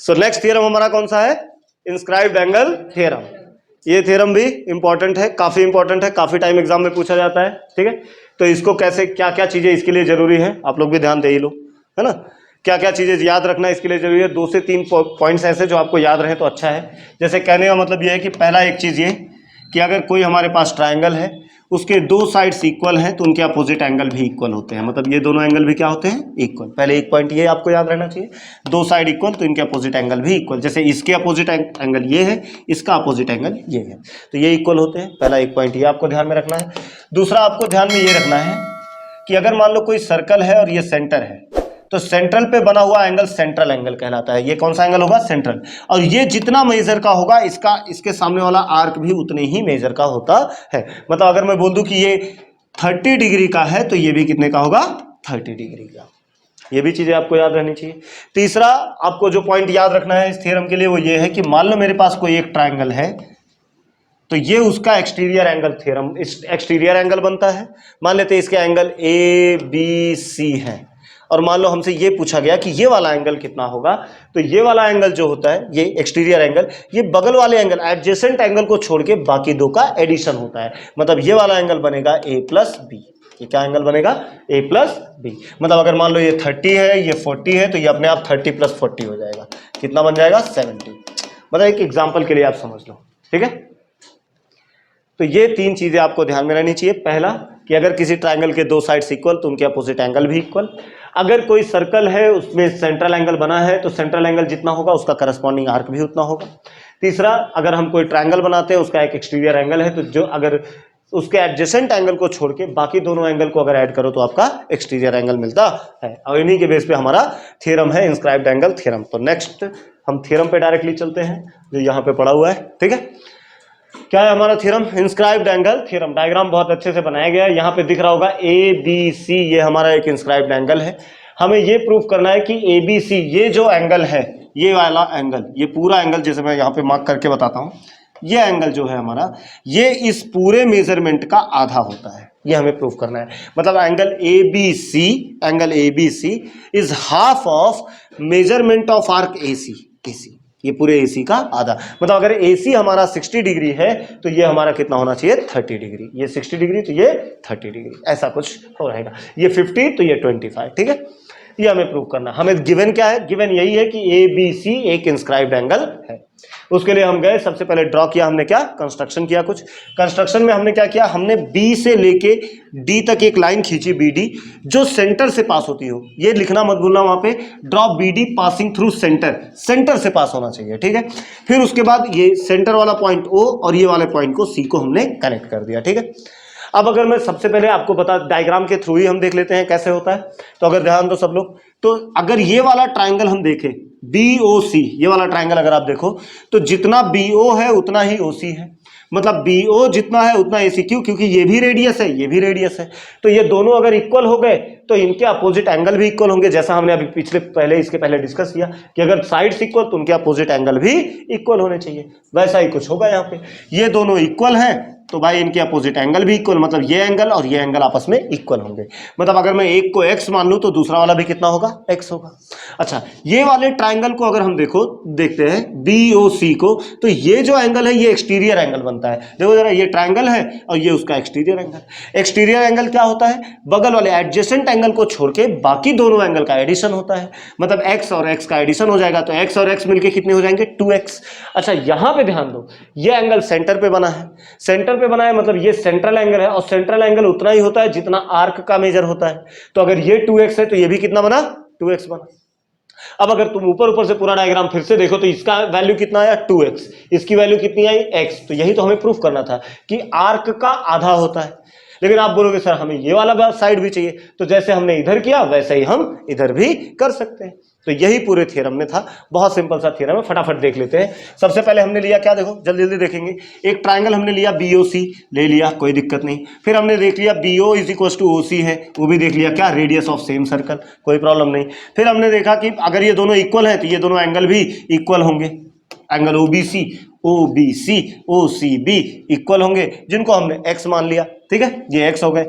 So next theorem हमारा कौन सा है? Inscribed angle theorem. ये थ्योरम भी इंपॉर्टेंट है, काफी इंपॉर्टेंट है, काफी टाइम एग्जाम में पूछा जाता है। ठीक है, तो इसको कैसे, क्या क्या चीजें इसके लिए जरूरी है, आप लोग भी ध्यान दे ही लो, है ना। क्या क्या चीजें याद रखना इसके लिए जरूरी है, 2 से 3 पॉइंट्स ऐसे जो आपको याद रहे तो अच्छा है। जैसे कहने का मतलब ये है कि पहला एक चीज ये कि अगर कोई हमारे पास ट्राइंगल है, उसके 2 साइड्स इक्वल हैं तो उनके अपोजिट एंगल भी इक्वल होते हैं। मतलब ये दोनों एंगल भी क्या होते हैं? इक्वल। पहले एक पॉइंट ये आपको याद रहना चाहिए, 2 साइड इक्वल तो इनके अपोजिट एंगल भी इक्वल। जैसे इसके अपोजिट एंगल ये है, इसका अपोजिट एंगल ये है, तो ये इक्वल होते हैं। पहला एक पॉइंट ये आपको ध्यान में रखना है। दूसरा आपको ध्यान में ये रखना है कि अगर मान लो कोई सर्कल है और ये सेंटर है, तो सेंट्रल पे बना हुआ एंगल सेंट्रल एंगल कहलाता है। ये कौन सा एंगल होगा? सेंट्रल। और ये जितना मेजर का होगा, इसका इसके सामने वाला आर्क भी उतने ही मेजर का होता है। मतलब अगर मैं बोल दूं कि ये 30 डिग्री का है तो ये भी कितने का होगा? 30 डिग्री का। ये भी चीजें आपको याद रहनी चाहिए। तीसरा आपको जो पॉइंट याद रखना है इस थ्योरम के लिए वो ये है कि मान लो मेरे पास कोई एक ट्राइंगल है, तो ये उसका exterior angle theorem, exterior angle बनता है। मान लेते हैं इसके एंगल ABC है, और मान लो हमसे ये पूछा गया कि ये वाला एंगल कितना होगा, तो ये वाला एंगल जो होता है, ये एक्सटीरियर एंगल, ये बगल वाले एंगल एडजेसेंट एंगल को छोड़ के बाकी दो का एडिशन होता है। मतलब ये वाला एंगल बनेगा A+B। ये क्या एंगल बनेगा? A+B। मतलब अगर मान लो ये 30 है, ये 40 है, तो ये अपने आप 30 + 40 हो जाएगा। कितना बन जाएगा? 70। मतलब एक एग्जाम्पल के लिए आप समझ लो। ठीक है, तो ये 3 चीजें आपको ध्यान में रहनी चाहिए। पहला कि अगर किसी ट्राइंगल के 2 साइड्स इक्वल तो उनके अपोजिट एंगल भी इक्वल। अगर कोई सर्कल है उसमें सेंट्रल एंगल बना है तो सेंट्रल एंगल जितना होगा उसका करस्पॉन्डिंग आर्क भी उतना होगा। तीसरा, अगर हम कोई ट्राइंगल बनाते हैं उसका एक एक्सटीरियर एंगल है, तो जो अगर उसके एडजेसेंट एंगल को छोड़ के बाकी दोनों एंगल को अगर ऐड करो तो आपका एक्सटीरियर एंगल मिलता है। और इन्हीं के बेस पे हमारा थ्योरम है इंस्क्राइब्ड एंगल थ्योरम। तो नेक्स्ट हम थ्योरम पे डायरेक्टली चलते हैं जो यहाँ पे पड़ा हुआ है। ठीक है, क्या है हमारा theorem? Inscribed angle theorem. Diagram बहुत अच्छे से बनाया गया है, यहाँ पे दिख रहा होगा ABC, ये हमारा एक इंस्क्राइब्ड एंगल है। हमें ये प्रूफ करना है कि ABC, ये जो एंगल है, ये वाला एंगल, ये पूरा एंगल, जैसे मैं यहाँ पे मार्क करके बताता हूँ, ये एंगल जो है हमारा, ये इस पूरे मेजरमेंट का आधा होता है। ये हमें प्रूफ करना है। मतलब angle ABC is half of measurement of arc AC। ये पूरे AC का आधा। मतलब अगर AC हमारा 60 डिग्री है तो ये हमारा कितना होना चाहिए? 30 डिग्री। ये 60 डिग्री तो ये 30 डिग्री, ऐसा कुछ हो रहेगा। ये 50 तो ये 25। ठीक है, ये हमें प्रूव करना। हमें गिवन क्या है? गिवन यही है कि ABC एक इंस्क्राइब्ड एंगल है। उसके लिए हम गए, सबसे पहले ड्रॉ किया हमने, क्या कंस्ट्रक्शन किया। कुछ कंस्ट्रक्शन में हमने क्या किया? हमने B से लेके D तक एक लाइन खींची BD, जो सेंटर से पास होती हो। ये लिखना मत भूलना वहां पे, draw BD passing through centre, centre से पास होना चाहिए। ठीक है, फिर उसके बाद ये सेंटर वाला पॉइंट O और ये वाले पॉइंट को C को हमने कनेक्ट कर दिया। ठीक है, अब अगर मैं सबसे पहले आपको बता, डायग्राम के थ्रू ही हम देख लेते हैं कैसे होता है। तो अगर ध्यान दो सब लोग, तो अगर ये वाला ट्राइंगल हम देखें, BOC, ये वाला ट्राइंगल अगर आप देखो तो जितना BO है उतना ही OC है। मतलब BO जितना है उतना AC। क्यों? क्योंकि ये भी रेडियस है, ये भी रेडियस है। तो ये दोनों अगर इक्वल हो गए तो इनके अपोजिट एंगल भी इक्वल होंगे। जैसा हमने अभी इसके पहले डिस्कस किया कि अगर साइड्स इक्वल तो उनके अपोजिट एंगल भी इक्वल होने चाहिए। वैसा ही कुछ होगा यहाँ पे। ये दोनों इक्वल हैं तो भाई इनके अपोजिट एंगल भी इक्वल, मतलब ये एंगल और ये एंगल आपस में इक्वल होंगे। मतलब अगर मैं एक को x मान लूं तो दूसरा वाला भी कितना होगा? x होगा। अच्छा, ये वाले ट्राइंगल को अगर हम देखते हैं BOC को, तो ये जो एंगल है ये एक्सटीरियर एंगल बनता है। देखो जरा, ये ट्राइंगल है और ये उसका एक्सटीरियर एंगल। एक्सटीरियर एंगल क्या होता है? बगल वाले एडजेसेंट एंगल को छोड़ के बाकी दोनों एंगल का एडिशन होता है। मतलब x और x का एडिशन हो जाएगा, तो x और x मिलके कितने हो जाएंगे? 2x। अच्छा, यहां पे ध्यान दो, ये एंगल सेंटर पे बना है, सेंटर पे बना है, मतलब ये सेंट्रल एंगल है, और सेंट्रल एंगल उतना ही होता है जितना आर्क का मेजर होता है। तो अगर ये 2x है तो ये भी कितना बना? 2x बना। अब अगर तुम ऊपर से पूरा डायग्राम फिर से देखो तो इसका वैल्यू कितना आया? 2x। इसकी वैल्यू कितनी आई? x। तो यही तो हमें प्रूफ करना था कि आर्क का आधा होता है। लेकिन आप बोलोगे सर हमें ये वाला साइड भी चाहिए, तो जैसे हमने इधर किया वैसे ही हम इधर भी कर सकते हैं। तो यही पूरे थ्योरम में था। बहुत सिंपल सा थ्योरम है, फटाफट देख लेते हैं। सबसे पहले हमने लिया क्या? देखो जल्दी जल्दी देखेंगे। एक ट्राइंगल हमने लिया BOC, ले लिया, कोई दिक्कत नहीं। फिर हमने देख लिया BO = OC है, वो भी देख लिया। क्या? रेडियस ऑफ सेम सर्कल, कोई प्रॉब्लम नहीं। फिर हमने देखा कि अगर ये दोनों इक्वल है तो ये दोनों एंगल भी इक्वल होंगे। एंगल OBC OCB इक्वल होंगे, जिनको हमने x मान लिया। ठीक है, ये x हो गए।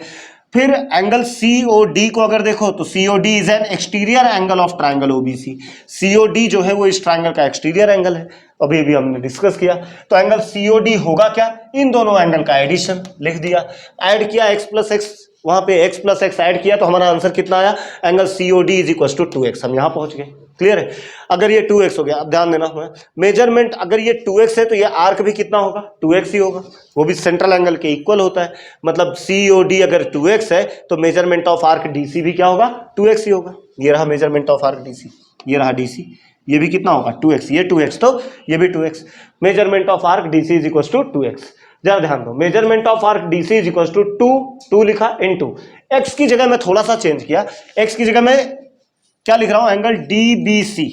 फिर एंगल COD को अगर देखो तो COD is an exterior angle of triangle OBC। COD जो है वो इस ट्राइंगल का एक्सटीरियर एंगल है, अभी भी हमने डिस्कस किया। तो एंगल COD होगा क्या, इन दोनों एंगल का एडिशन लिख दिया, ऐड किया x प्लस एक्स, वहां पे x प्लस एक्स ऐड किया तो हमारा आंसर कितना आया, angle COD is equal to 2x। हम यहां पहुंच गए, क्लियर है। अगर ये 2x हो गया, अब ध्यान देना है मेजरमेंट, अगर ये 2x है तो ये आर्क भी कितना होगा, 2x ही होगा, वो भी सेंट्रल एंगल के इक्वल होता है। मतलब COD अगर 2x है तो मेजरमेंट ऑफ आर्क DC भी क्या होगा, 2x ही होगा। ये रहा मेजरमेंट ऑफ आर्क DC, ये रहा DC, ये भी कितना होगा 2x, ये 2x तो ये भी 2x। Measurement of arc DC is equal to 2x। जरा ध्यान दो, measurement of arc DC is equal to 2 लिखा इनटू x की जगह मैं थोड़ा सा चेंज किया, x की जगह मैं क्या लिख रहा हूं, एंगल DBC,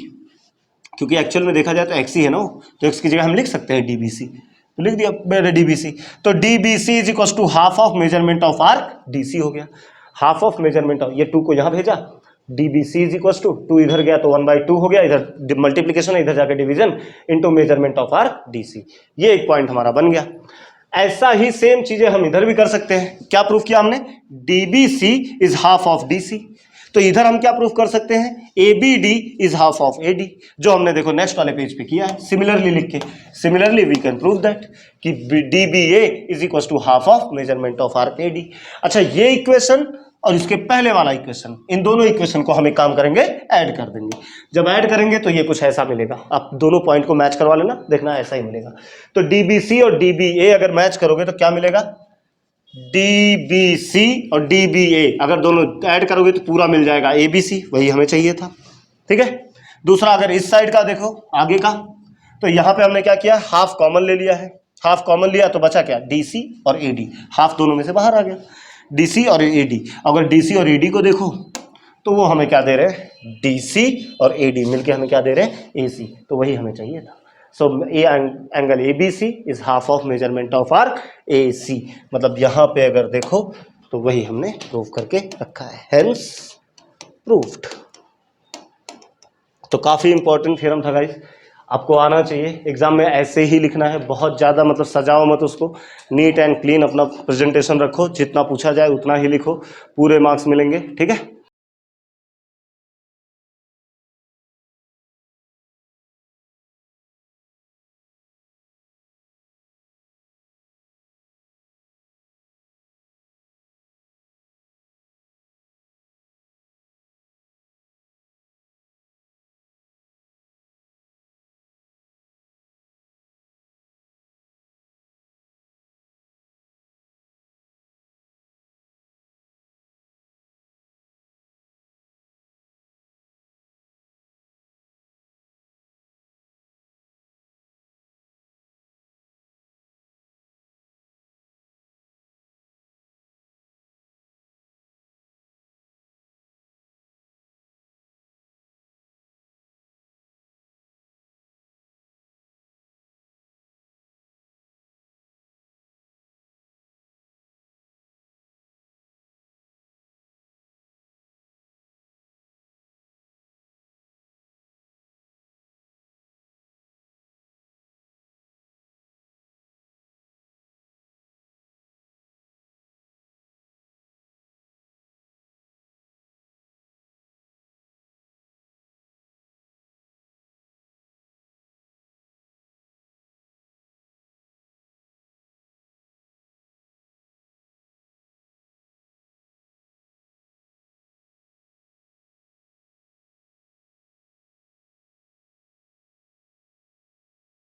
क्योंकि एक्चुअल में देखा जाए तो x ही है ना, तो x की जगह हम लिख सकते हैं DBC, तो लिख दिया मैंने DBC। तो DBC is equal to half of measurement of arc DC हो गया, हाफ ऑफ मेजरमेंट ऑफ, ये 2 को यहां भेजा, DBC इज इक्वल टू 2 इधर गया तो 1/2 हो गया, इधर मल्टीप्लीकेशन इधर जाकर division into measurement of arc DC। ये एक पॉइंट हमारा बन गया। ऐसा ही सेम चीजें हम इधर भी कर सकते हैं। क्या प्रूफ किया हमने, DBC is half of DC, तो इधर हम क्या प्रूफ कर सकते हैं, ABD is half of AD, जो हमने देखो नेक्स्ट वाले पेज पे किया है सिमिलरली लिख के। Similarly we can prove that कि DBA is equal to half of measurement of arc AD। अच्छा, ये इक्वेशन और इसके पहले वाला इक्वेशन, इन दोनों इक्वेशन को हम एक काम करेंगे, ऐड कर देंगे। जब ऐड करेंगे तो ये कुछ ऐसा मिलेगा, आप दोनों पॉइंट को मैच करवा लेना, देखना ऐसा ही मिलेगा। तो DBC और DBA अगर मैच करोगे तो क्या मिलेगा, DBC और DBA अगर दोनों ऐड करोगे तो पूरा मिल जाएगा ABC, वही हमें चाहिए था, ठीक है। दूसरा अगर इस साइड का देखो आगे का, तो यहां पे हमने क्या किया, हाफ कॉमन ले लिया है, हाफ कॉमन लिया तो बचा क्या, DC और AD, हाफ दोनों में से बाहर आ गया, DC और AD। अगर DC और AD को देखो तो वो हमें क्या दे रहे हैं, DC और AD मिलके हमें क्या दे रहे हैं, AC, तो वही हमें चाहिए था। So angle ABC is half of measurement of arc AC, मतलब यहां पे अगर देखो तो वही हमने प्रूव करके रखा है, हेंस प्रूव्ड। तो काफी इंपॉर्टेंट थ्योरम था गाइस, आपको आना चाहिए, एग्जाम में ऐसे ही लिखना है, बहुत ज़्यादा मतलब सजाओ मत उसको, नीट एंड क्लीन अपना प्रेजेंटेशन रखो, जितना पूछा जाए उतना ही लिखो, पूरे मार्क्स मिलेंगे, ठीक है।